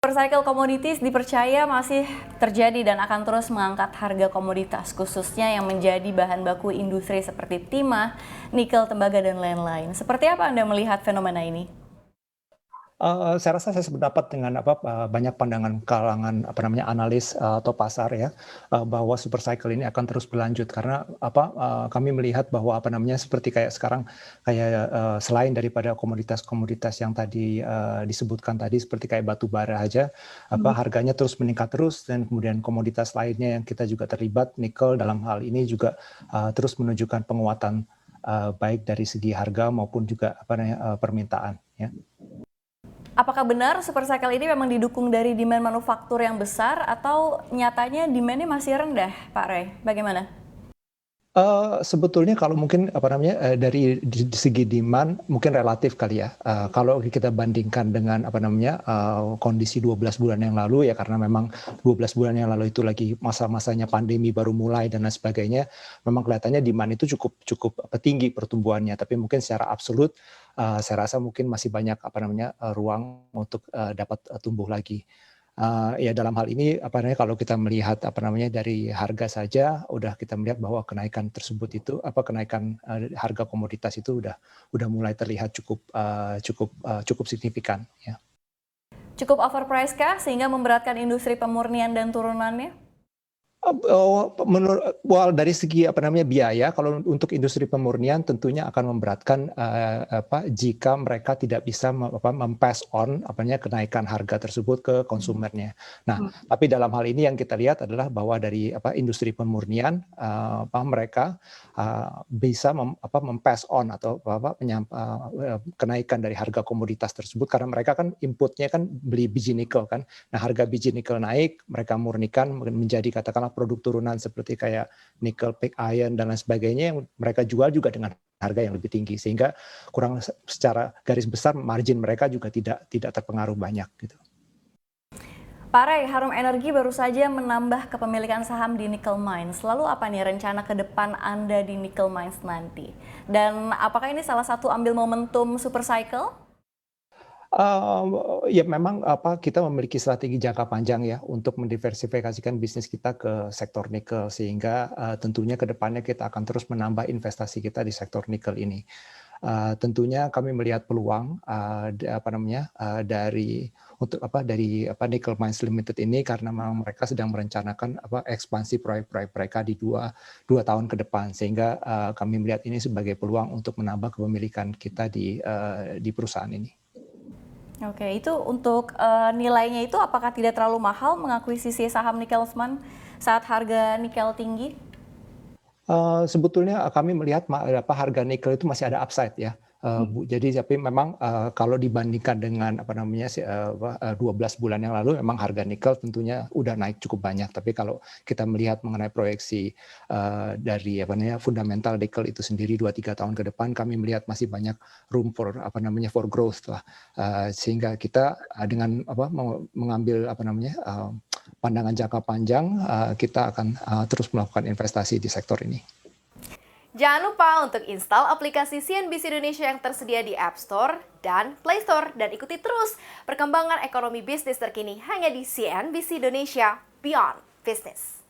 Supercycle Commodities dipercaya masih terjadi dan akan terus mengangkat harga komoditas, khususnya yang menjadi bahan baku industri seperti timah, nikel, tembaga, dan lain-lain. Seperti apa Anda melihat fenomena ini? Saya rasa saya sependapat dengan banyak pandangan kalangan analis atau pasar ya, bahwa super cycle ini akan terus berlanjut karena kami melihat bahwa seperti kayak sekarang kayak selain daripada komoditas-komoditas yang tadi disebutkan tadi seperti kayak batu bara aja, harganya terus meningkat terus dan kemudian komoditas lainnya yang kita juga terlibat nikel dalam hal ini juga terus menunjukkan penguatan baik dari segi harga maupun juga permintaan ya. Apakah benar supercycle ini memang didukung dari demand manufaktur yang besar atau nyatanya demand-nya masih rendah, Pak Ray? Bagaimana? Sebetulnya kalau mungkin dari segi demand mungkin relatif kali ya. Kalau kita bandingkan dengan kondisi 12 bulan yang lalu ya karena memang 12 bulan yang lalu itu lagi masa-masanya pandemi baru mulai dan lain sebagainya, memang kelihatannya demand itu cukup tinggi pertumbuhannya. Tapi mungkin secara absolut saya rasa mungkin masih banyak ruang untuk dapat tumbuh lagi. Ya dalam hal ini kalau kita melihat dari harga saja udah kita melihat bahwa kenaikan tersebut itu kenaikan harga komoditas itu udah mulai terlihat cukup signifikan ya. Cukup overpriced kah sehingga memberatkan industri pemurnian dan turunannya? Dari segi biaya, kalau untuk industri pemurnian tentunya akan memberatkan jika mereka tidak bisa mem-pass on kenaikan harga tersebut ke konsumennya. Nah, tapi dalam hal ini yang kita lihat adalah bahwa dari industri pemurnian mereka bisa mem-pass on atau kenaikan dari harga komoditas tersebut karena mereka kan inputnya kan beli biji nikel kan. Nah, harga biji nikel naik, mereka murnikan menjadi katakanlah produk turunan seperti kayak nikel, pig iron dan lain sebagainya yang mereka jual juga dengan harga yang lebih tinggi sehingga kurang secara garis besar margin mereka juga tidak terpengaruh banyak gitu. Pak Ray, Harum Energi baru saja menambah kepemilikan saham di Nickel Mines. Lalu apa nih rencana ke depan Anda di Nickel Mines nanti? Dan apakah ini salah satu ambil momentum super cycle? Ya memang kita memiliki strategi jangka panjang ya untuk mendiversifikasikan bisnis kita ke sektor nikel sehingga tentunya ke depannya kita akan terus menambah investasi kita di sektor nikel ini. Tentunya kami melihat peluang dari Nickel Mines Limited ini karena memang mereka sedang merencanakan ekspansi proyek-proyek mereka di dua tahun ke depan sehingga kami melihat ini sebagai peluang untuk menambah kepemilikan kita di perusahaan ini. Oke, itu untuk nilainya itu apakah tidak terlalu mahal mengakuisisi saham Nickel Mines saat harga nikel tinggi? Sebetulnya kami melihat harga nikel itu masih ada upside ya. Jadi tapi memang kalau dibandingkan dengan 12 bulan yang lalu memang harga nikel tentunya udah naik cukup banyak. Tapi kalau kita melihat mengenai proyeksi dari fundamental nikel itu sendiri 2-3 tahun ke depan kami melihat masih banyak room for for growth lah. Sehingga kita dengan mengambil pandangan jangka panjang kita akan terus melakukan investasi di sektor ini. Jangan lupa untuk install aplikasi CNBC Indonesia yang tersedia di App Store dan Play Store dan ikuti terus perkembangan ekonomi bisnis terkini hanya di CNBC Indonesia Beyond Business.